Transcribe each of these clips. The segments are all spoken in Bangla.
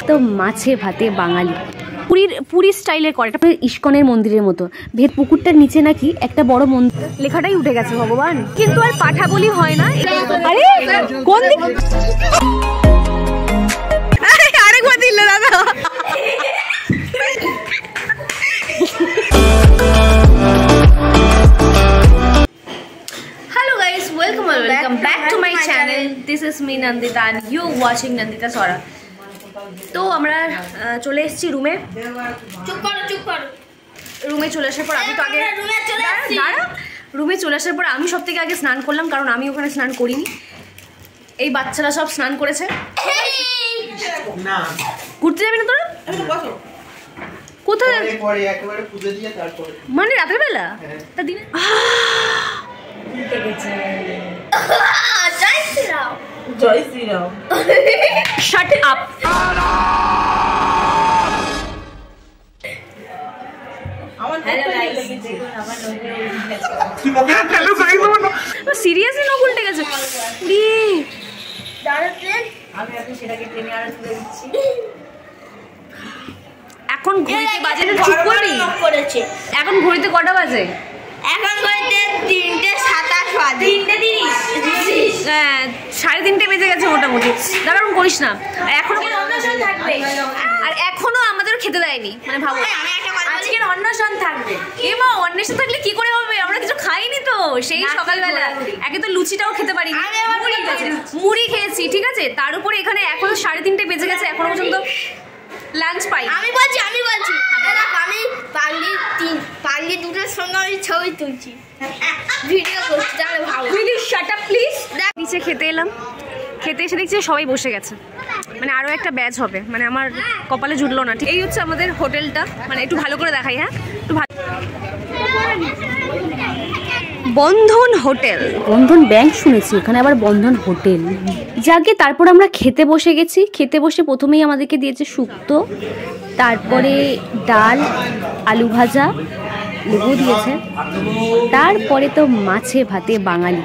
তো মাছে ভাতে বাঙালি পুরীর স্টাইলের করে, এটা ইস্কনের মন্দিরের মতো। ভেদ পুকুরটার নিচে নাকি একটা বড় মন্দির, লেখাটাই উঠে গেছে ভগবান, কিন্তু আর পাঠা বলি হয় না। আরে কোন দিক আরেকবার দিল দাদা। Hello guys, welcome back to my channel. This is me Nandita and you watching Nandita Sora. তো আমরা চলে এসেছি রুমে। চুপ করো। রুমে চলে আসার পর আমি তো আগে রুমে চলে আসার পর আমি সব থেকে আগে স্নান করলাম, কারণ আমি ওখানে স্নান করিনি। এই বাচ্চারা সব স্নান করেছে। ঘুরতে যাবি না তোরা? কোথায়? মানে রাতের বেলা? তা দিনে জয় শ্রীরাম। Shut up. সিরিয়াসলি নখ উল্টে গেছে। এখন ঘড়িতে বাজে না, ঠিক করবি? এখন ঘড়িতে কটা বাজে? এখন ঘড়িতে 3:27 বাজে। 3:30। হ্যাঁ, 3:30 বেজে গেছে মোটামুটি। দাঁড়ান করিস না। আর এখনো আমাদের খেতে দেয়নি, মানে ভাবো আজকে অন্নশন থাকবে। এমা অন্বেষণ থাকলে কি করে হবে? আমরা কিছু খাইনি তো সেই সকালবেলা। একে তো লুচিটাও খেতে পারিনি, মুড়ি খেয়েছি, ঠিক আছে। তার উপরে এখানে এখনো 3:30 বেজে গেছে, এখনো পর্যন্ত লাঞ্চ পাই। আমি বলছি আমি পাগলি দুটোর সঙ্গে আমি ছবি তুলছি, ভিডিও করছি। তাহলে ভালো। Shut up please. নিচে খেতে এলাম, খেতে এসে দেখছি সবাই বসে গেছে, মানে আরও একটা ব্যাচ হবে, মানে আমার কপালে জুটলো না। ঠিক এই হচ্ছে আমাদের হোটেলটা, মানে একটু ভালো করে দেখাই। হ্যাঁ, একটু ভালো। বন্ধন হোটেল, বন্ধন ব্যাংক শুনেছি, এখানে আবার বন্ধন হোটেল। যাকে তারপর আমরা খেতে বসে গেছি। খেতে বসে প্রথমেই আমাদেরকে দিয়েছে শুক্তো, তারপরে ডাল, আলু ভাজা, লেবু দিয়েছে, তারপরে তো মাছে ভাতে বাঙালি।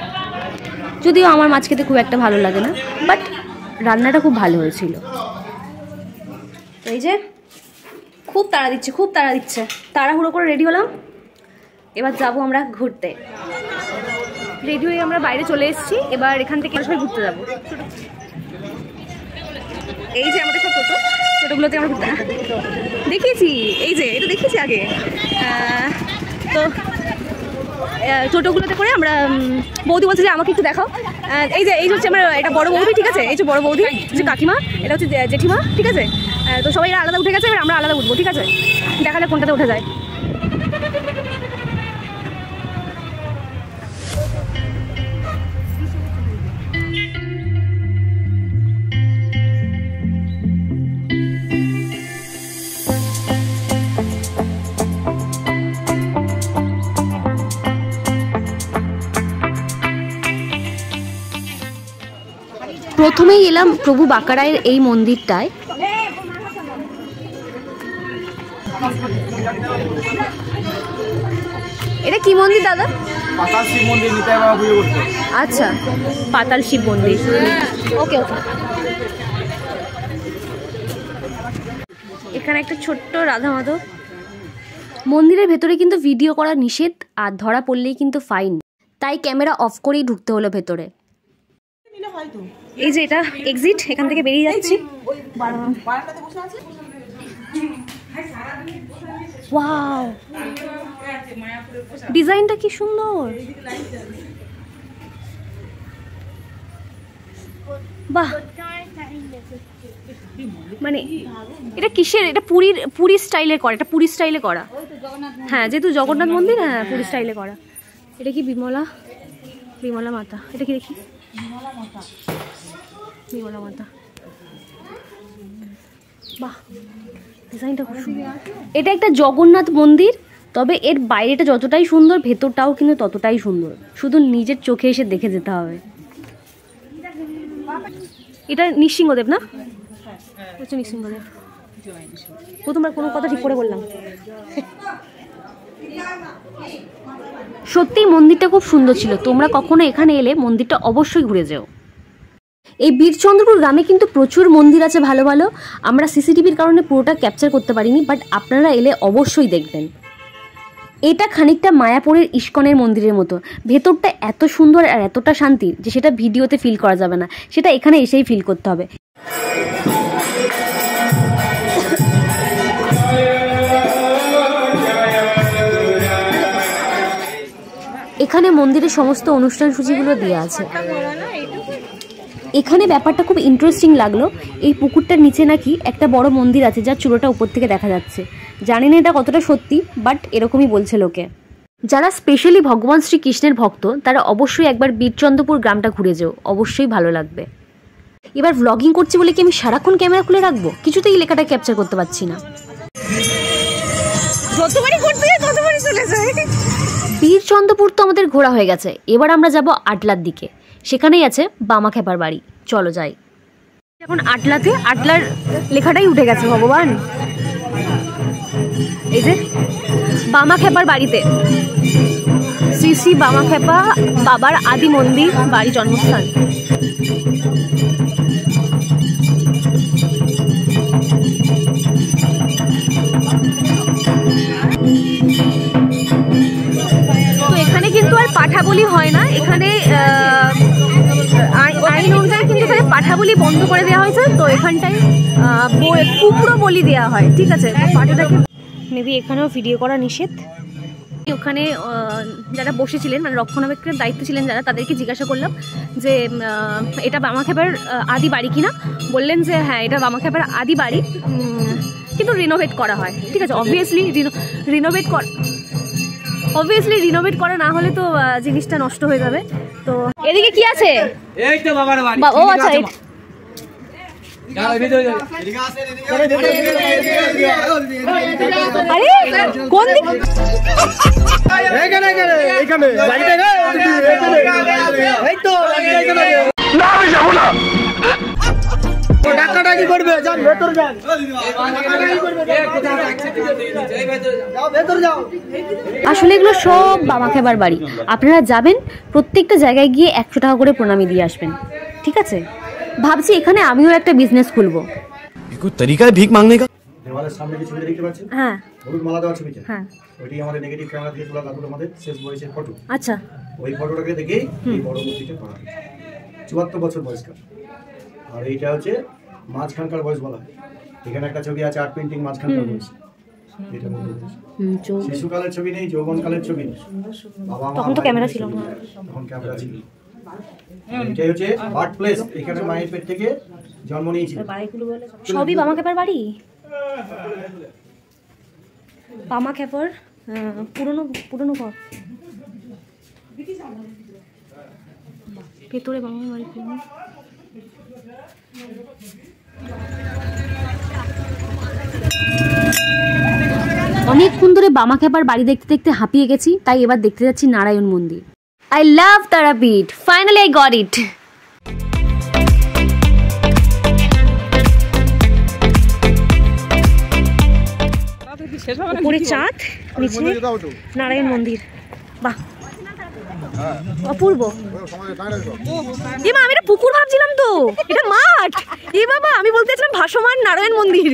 যদিও আমার মাছ খেতে খুব একটা ভালো লাগে না, বাট রান্নাটা খুব ভালো হয়েছিল। এই যে খুব তাড়া দিচ্ছে। তাড়াহুড়ো করে রেডি হলাম, এবার যাবো আমরা ঘুরতে। রেডি হয়ে আমরা বাইরে চলে এসেছি, এবার এখান থেকে সবাই ঘুরতে যাবো। এই যে আমাদের সব টোটোগুলোতে আমরা ঘুরতে দেখিয়েছি, এই যে এটা দেখিয়েছি আগে। তো টোটোগুলোতে করে আমরা, বৌদি বলছে যে আমাকে একটু দেখাও। এই হচ্ছে আমার এটা বড় বৌদি, ঠিক আছে। এই যে বড় বৌদি, যে কাকিমা, এটা হচ্ছে জেঠিমা, ঠিক আছে। তো সবাই আলাদা উঠে গেছে, এবার আমরা আলাদা উঠবো, ঠিক আছে। দেখালে কোনটাতে উঠে যায়। প্রথমেই এলাম প্রভু বাঁকারায়ের এই মন্দিরটায়। এটা কি মন্দির দাদা? পাতাল শিব মন্দির। আচ্ছা, পাতাল শিব মন্দির। ওকে। এখানে একটা ছোট্ট রাধা মাধব। মন্দিরের ভেতরে কিন্তু ভিডিও করা নিষেধ, আর ধরা পড়লেই কিন্তু ফাইন, তাই ক্যামেরা অফ করেই ঢুকতে হলো ভেতরে। এই যে এটা এক্সিট, এখান থেকে বেরিয়ে যাচ্ছি। ওয়াও, ডিজাইনটা কি সুন্দর, বাহ। মানে এটা কিসের? এটা পুরীর স্টাইলে করা, এটা পুরী স্টাইলে করা। হ্যাঁ, যেহেতু জগন্নাথ মন্দির, হ্যাঁ পুরী স্টাইলে করা। এটা কি বিমলা মাতা? এটা কি দেখি, বিমলা মাতা। বাহ, ডিজাইনটা খুব সুন্দর। এটা একটা জগন্নাথ মন্দির, তবে এর বাইরেটা যতটাই সুন্দর, ভেতরটাও কিন্তু ততটাই সুন্দর। শুধু নিজের চোখে এসে দেখে যেতে হবে। এটা নৃসিংহদেব না? হচ্ছে নৃসিংহদেব। প্রথমবার কোনো কথা ঠিক করে বললাম। সত্যিই মন্দিরটা খুব সুন্দর ছিল। তোমরা কখনো এখানে এলে মন্দিরটা অবশ্যই ঘুরে যেও। এই বীরচন্দ্রপুর গ্রামে কিন্তু প্রচুর মন্দির আছে ভালো ভালো। আমরা সিসিটিভির কারণে পুরোটা ক্যাপচার করতে পারিনি, বাট আপনারা এলে অবশ্যই দেখবেন। এটা খানিকটা মায়াপুরের ইস্কনের মন্দিরের মতো। ভেতরটা এত সুন্দর আর এতটা শান্তি যে সেটা ভিডিওতে ফিল করা যাবে না, সেটা এখানে এসেই ফিল করতে হবে। এখানে মন্দিরের সমস্ত অনুষ্ঠান সূচিগুলো দেওয়া আছে। এখানে ব্যাপারটা খুব ইন্টারেস্টিং লাগলো, এই পুকুরটার নিচে নাকি একটা বড় মন্দির আছে যার চূড়াটা উপর থেকে দেখা যাচ্ছে। জানি না এটা কতটা সত্যি, বাট এরকমই বলছে লোকে। যারা স্পেশালি ভগবান শ্রীকৃষ্ণের ভক্ত তারা অবশ্যই একবার বীরচন্দ্রপুর গ্রামটা ঘুরে যেও, অবশ্যই ভালো লাগবে। এবার ব্লগিং করছি বলে কি আমি সারাক্ষণ ক্যামেরা খুলে রাখবো? কিছুতেই লেখাটা ক্যাপচার করতে পারছি না। বীরচন্দ্রপুর তো আমাদের ঘোরা হয়ে গেছে, এবার আমরা যাব আটলার দিকে। সেখানেই আছে বামাখ্যাপার বাড়ি, চলো যাই। এখন আটলাতে, আটলার লেখাটাই উঠে গেছে ভগবান। এই যে বামাখ্যাপার বাড়িতে, শ্রী শ্রী বামাখ্যাপা বাবার আদি মন্দির, বাড়ি, জন্মস্থান। তো এখানে কিন্তু আর পাঠা বলি হয় না, এখানে আইন অনুযায়ী কিন্তু এখানে পাঠা বলি বন্ধ করে দেওয়া হয়েছে। তো এখানটায় কুমড়ো বলি দেওয়া হয়, ঠিক আছে। পাঠাটাকে মেবি এখানেও ভিডিও করা নিষেধ। ওখানে যারা বসেছিলেন, মানে রক্ষণাবেক্ষণের দায়িত্ব ছিলেন যারা, তাদেরকে জিজ্ঞাসা করলাম যে এটা বামাখ্যাপার আদি বাড়ি কিনা। বললেন যে হ্যাঁ এটা বামাখ্যাপার আদি বাড়ি, কিন্তু রিনোভেট করা হয়, ঠিক আছে। অবভিয়াসলি রিনোভেট করা না হলে তো জিনিসটা নষ্ট হয়ে যাবে। তো এদিকে কি আছে? এই তো বাবার বাড়ি। ও আচ্ছা, আরে কোন দিক? আসলে এগুলো সব বামাখ্যাপার বাড়ি। আপনারা যাবেন, প্রত্যেকটা জায়গায় গিয়ে 100 টাকা করে প্রণামী দিয়ে আসবেন, ঠিক আছে। ভাবছি এখানে আমিও একটা বিজনেস খুলবো। তরিকা ভিক মাংনে কা। দেওয়ালের সামনে যে ছবিটা দেখতে পাচ্ছেন, হ্যাঁ, হলুদ মালা দেওয়া ছবিটা, হ্যাঁ, ওইটাই আমাদের নেগেটিভ ক্যামেরা দিয়ে তোলা দাদুর আমাদের শেষ বয়সের ফটো। আচ্ছা, ওই ফটোটাকে দেখেই এই বড় মূর্তিটা করা হয়েছে। 74 বছর বয়স্কার। আর এইটা হচ্ছে মাঝখানকার বয়স বলা হয়। এখানে একটা ছবি আছে, আর্ট পেইন্টিং মাঝখানকার বয়স। এটা শিশুকালের ছবি নেই, যৌবনকালের ছবি নেই। বাবা মা তখন তো ক্যামেরা ছিল না, তখন ক্যামেরা ছিল। এটাই হচ্ছে বার্থ প্লেস, এখানে মায়ের পেট থেকে জন্ম নিয়েছিল। সবই বামাখ্যাপার বাড়ি। বামাখ্যাপার পুরনো ঘর, ভেতরে বামার বাড়ি। অনেকক্ষণ ধরে বামাখ্যাপার বাড়ি দেখতে দেখতে হাঁপিয়ে গেছি, তাই এবার দেখতে যাচ্ছি নারায়ণ মন্দির। I love Tarapith, finally I got it. উপরে চাঁদ, নিচে নারায়ণ মন্দির, বাহ অপূর্ব। আমি এটা পুকুর ভাবছিলাম, তো এটা মাঠ। বাবা, আমি বলতে চাইছিলাম ভাসমান নারায়ণ মন্দির।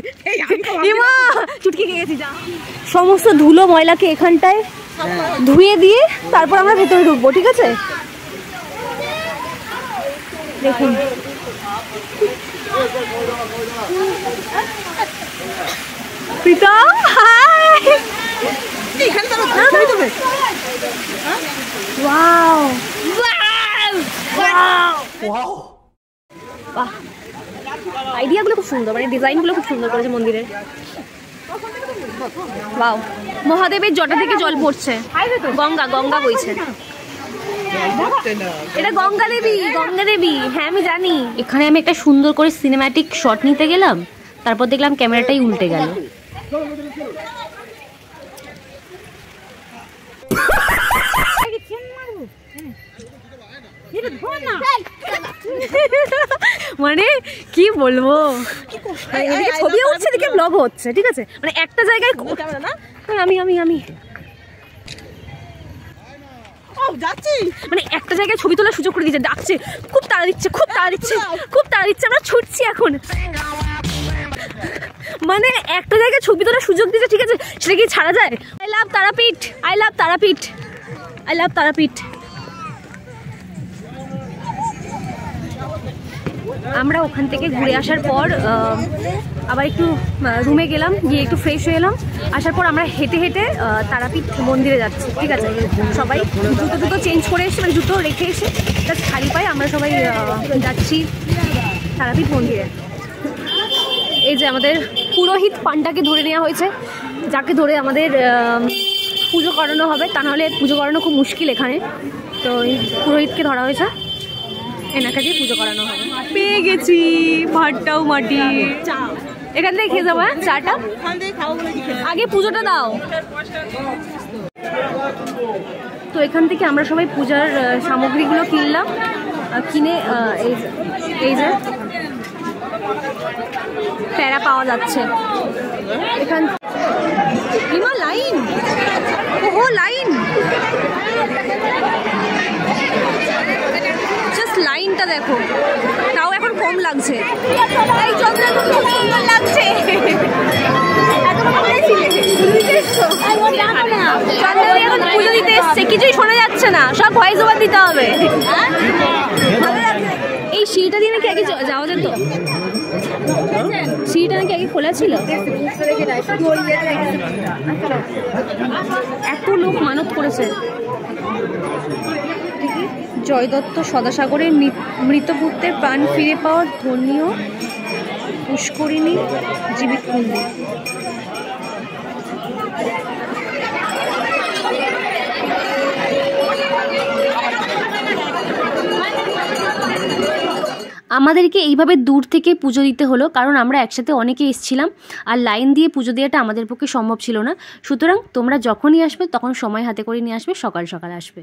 চুটকি গেছি। যা সমস্ত ধুলো ময়লাকে এখানটায় ধুয়ে দিয়ে তারপর আমরা ভেতরে ঢুকবো, ঠিক আছে। দেখুন প্রীতম, হাই। ওয়াও, বাহ, আইডিয়াগুলো খুব সুন্দর, মানে ডিজাইনগুলো খুব সুন্দর করেছে মন্দিরের। ওয়াও, মহাদেবের জটা থেকে জল পড়ছে, গঙ্গা বইছে। এটা গঙ্গা দেবী, হ্যাঁ আমি জানি। এখানে আমি একটা সুন্দর করে সিনেম্যাটিক শট নিতে গেলাম, তারপর দেখলাম ক্যামেরাটাই উল্টে গেল। মানে কি বলবো, ছবি হচ্ছে দিকে ব্লগ হচ্ছে, ঠিক আছে। মানে একটা জায়গায় আমি মানে একটা জায়গায় ছবি তোলার সুযোগ করে দিচ্ছে, ডাকছে, খুব তাড়া দিচ্ছে, খুব তাড়া দিচ্ছে, খুব তাড়া দিচ্ছে, আমরা ছুটছি এখন। মানে একটা জায়গায় ছবি তোলার সুযোগ দিচ্ছে, ঠিক আছে, সেটা কি ছাড়া যায়? I love Tarapith, I love Tarapith, I love Tarapith. আমরা ওখান থেকে ঘুরে আসার পর আবার একটু রুমে গেলাম, গিয়ে একটু ফ্রেশ হয়ে এলাম। আসার পর আমরা হেঁটে হেঁটে তারাপীঠ মন্দিরে যাচ্ছি, ঠিক আছে। সবাই জুতো চেঞ্জ করে এসে, মানে জুতো রেখে এসে জাস্ট খালি পায়ে আমরা সবাই যাচ্ছি তারাপীঠ মন্দিরে। এই যে আমাদের পুরোহিত পান্ডাকে ধরে নেওয়া হয়েছে, যাকে ধরে আমাদের পুজো করানো হবে, তা নাহলে পুজো করানো খুব মুশকিল এখানে। তো এই পুরোহিতকে ধরা হয়েছে, এনাকে দিয়ে পুজো করানো হবে। পেয়ে গেছি ভাতটাও মাটি, এখান থেকে খেয়ে যাবো। চাটা আগে পুজোটা দাও। তো এখান থেকে আমরা সবাই পূজার সামগ্রীগুলো কিনলাম, কিনে এই যে প্যারা পাওয়া যাচ্ছে এখান। লাইন, ওহো লাইন, জাস্ট লাইনটা দেখো, তাও এখন কম লাগছে। এই চন্দ্রা খুব সুন্দর লাগছে। পুজো দিতে এসছে, কিছুই শোনা যাচ্ছে না, সব ভয়েস ওভার দিতে হবে। এই সিঁড়িটা দিয়ে নাকি আগে যাওয়া যেত, সিঁড়িটা নাকি আগে খোলা ছিল। এত লোক মানত করেছে। জয় দত্ত সদাসাগরের মৃতপুত্রের প্রাণ ফিরে পাওয়ার ধর্মীয় পুষ্করিণী জীবিত কুণ্ড। আমাদেরকে এইভাবে দূর থেকে পুজো দিতে হলো, কারণ আমরা একসাথে অনেকে এসেছিলাম, আর লাইন দিয়ে পুজো দেওয়াটা আমাদের পক্ষে সম্ভব ছিল না। সুতরাং তোমরা যখনই আসবে তখন সময় হাতে করে নিয়ে আসবে, সকাল সকাল আসবে।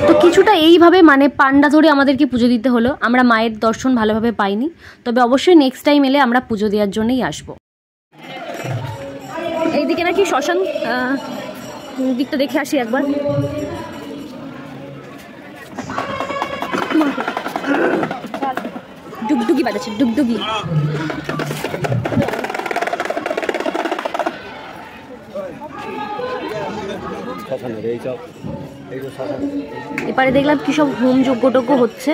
তো কিছুটা এইভাবে মানে পান্ডা ধরে আমাদেরকে পুজো দিতে হলো। আমরা মায়ের দর্শন ভালোভাবে পাইনি, তবে অবশ্যই নেক্সট টাইম এলে আমরা পুজো দেওয়ার জন্যই আসবো। এইদিকে নাকি শ্মশান, দিকটা দেখে আসি একবার। ডুগডুগি বাজাচ্ছে, ডুগডুগি। এবারে দেখলাম কি সব হোম যজ্ঞ হচ্ছে।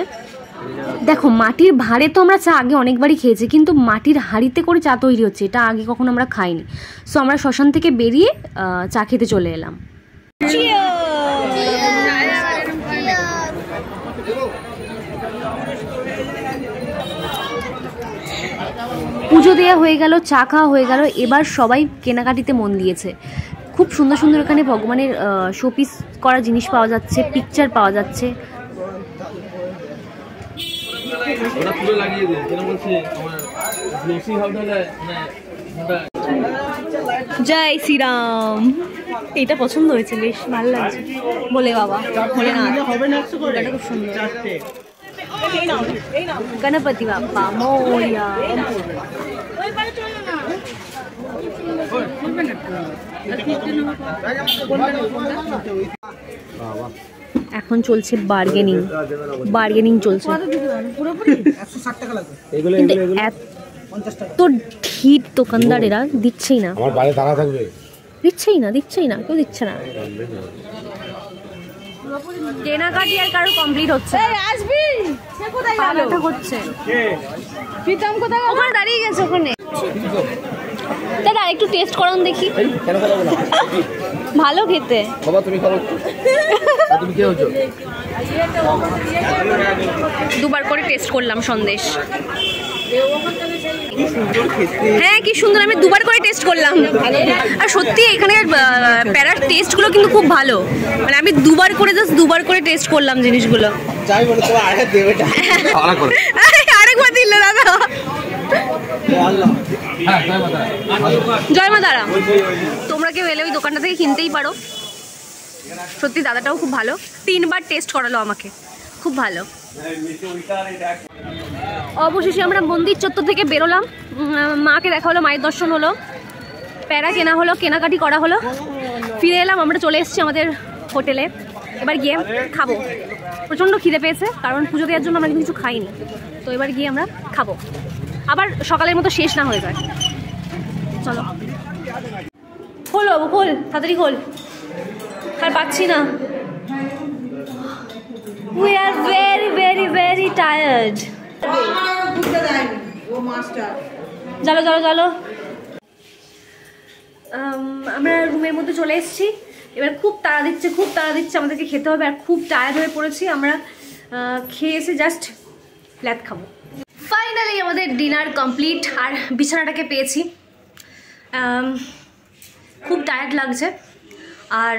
দেখো মাটির ভাঁড়ে তো আমরা চা আগে অনেকবারই খেয়েছি, কিন্তু মাটির হাঁড়িতে করে চা তৈরি হচ্ছে, এটা আগে কখনো আমরা খাইনি। সো আমরা শ্মশান থেকে বেরিয়ে চা খেতে চলে এলাম। পুজো দেওয়া হয়ে গেল, চা খাওয়া হয়ে গেল, এবার সবাই কেনাকাটিতে মন দিয়েছে। খুব সুন্দর সুন্দর এখানে ভগবানের শোপিস করা জিনিস পাওয়া যাচ্ছে, পিকচার পাওয়া যাচ্ছে। জয় শ্রীরাম, এটা পছন্দ হয়েছে, বেশ ভালো লাগছে। বলে বাবা বলে না, খুব সুন্দর। গণপতি বাপ্পা মোরিয়া। এখন চলছে বার্গেনিং চলছে। এত ঢিট দোকানদারেরা দিচ্ছেই না, দিচ্ছেই না, কেউ দিচ্ছে না। কেনাকাটি আর কারো কমপ্লিট হচ্ছে। আসবি হচ্ছে ওখানে দাঁড়িয়ে গেছে, ওখানে দাদা একটু টেস্ট করান দেখি। ভালো খেতে। বাবা তুমি খাও, তুমি কে হচ্ছো? দুবার করে টেস্ট করলাম সন্দেশ। হ্যাঁ কি সুন্দর, আমি দুবার করে টেস্ট করলাম। আর সত্যি এখানের প্যারার টেস্টগুলো কিন্তু খুব ভালো, মানে আমি দুবার করে টেস্ট করলাম জিনিসগুলো। আরেকবার দিলে দাদা। জয় মা তারা। তোমরা কেউ এলে ওই দোকানটা থেকে কিনতেই পারো। সত্যি দাদাটাও খুব ভালো, 3বার টেস্ট করালো আমাকে, খুব খুব ভালো। অবশেষে আমরা মন্দির চত্বর থেকে বেরোলাম, মাকে দেখা হলো, মায়ের দর্শন হলো, প্যারা কেনা হলো, কেনাকাটি করা হলো, ফিরে এলাম। আমরা চলে এসেছি আমাদের হোটেলে, এবার গিয়ে খাবো। প্রচণ্ড খিদে পেয়েছে, কারণ পুজো দেওয়ার জন্য আমরা কিছু খাইনি, তো এবার গিয়ে আমরা খাবো, আবার সকালের মতো শেষ না হয়ে যায়। চলো খোল বাবু, খোল তাড়াতাড়ি খোল, আর পাচ্ছি না। We are very very very tired. চলো চলো চলো, আমরা রুমের মধ্যে চলে এসেছি। এবার খুব তাড়া দিচ্ছে, খুব তাড়া দিচ্ছে, আমাদেরকে খেতে হবে, আর খুব টায়ার্ড হয়ে পড়েছি আমরা। খেয়ে এসে জাস্ট ল্যাদ খাবো। ফাইনালি আমাদের ডিনার কমপ্লিট, আর বিছানাটাকে পেয়েছি। খুব টায়ার্ড লাগছে। আর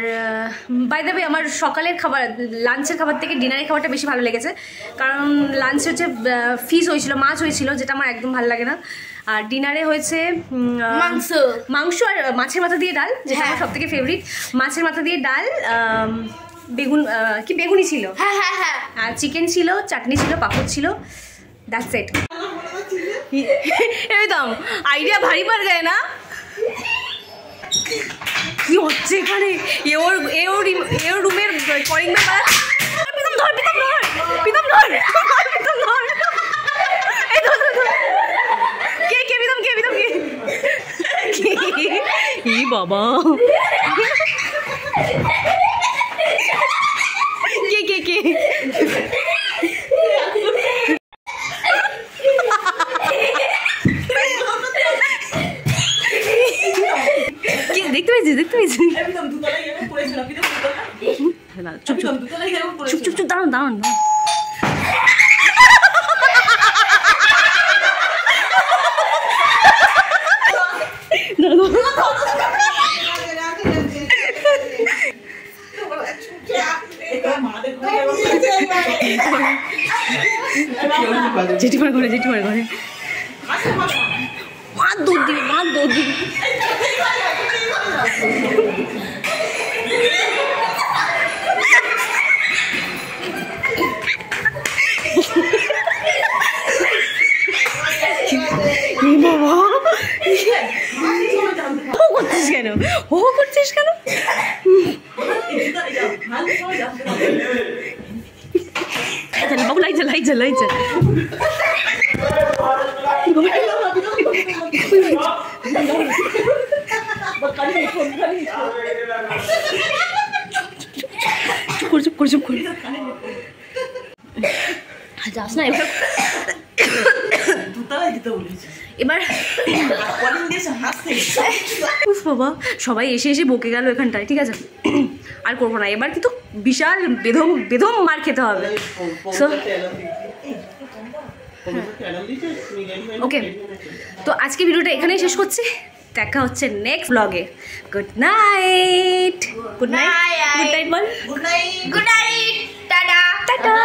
বাই দ্য ওয়ে, আমার সকালের খাবার, লাঞ্চের খাবার থেকে ডিনারের খাবারটা বেশি ভালো লেগেছে, কারণ লাঞ্চে হচ্ছে ফিশ হয়েছিল, মাছ হয়েছিল, যেটা আমার একদম ভালো লাগে না। আর ডিনারে হয়েছে মাংস আর মাছের মাথা দিয়ে ডাল, যেটা আমার সব থেকে ফেভারিট। মাছের মাথা দিয়ে ডাল, বেগুন, কি বেগুনি ছিল, আর চিকেন ছিল, চাটনি ছিল, পাপড় ছিল, দ্যাটস ইট। একদম আইডিয়া ভারী পার গায়ে না? কি হচ্ছে এখানে? এর রুমের কলিং ব্যাপার। বাবা কে দেখতে পেয়েছি, দেখতে পেয়েছি। চুপ চুপ চুপ চুপ চুপ, দাঁড়ান দাঁড়ান। জেঠিমার ঘরে, জেঠিমার ঘরে মা দুধ দিবি, মা দুধ দিবি। বাবা হো করছিস কেন, হো করছিস কেন? বাবু লাইট লাইট লাইট। চুপ করে চুপ করে যাস না এবার। এবার বাবা সবাই এসে এসে বকে গেল এখানটায়, ঠিক আছে আর করবো না এবার, কিন্তু বিশাল বেদম বেদম মার খেতে হবে। ওকে, তো আজকে ভিডিওটা এখানেই শেষ করছি, দেখা হচ্ছে next blog. Good night. Good night, good night বল। Good night, tata tata.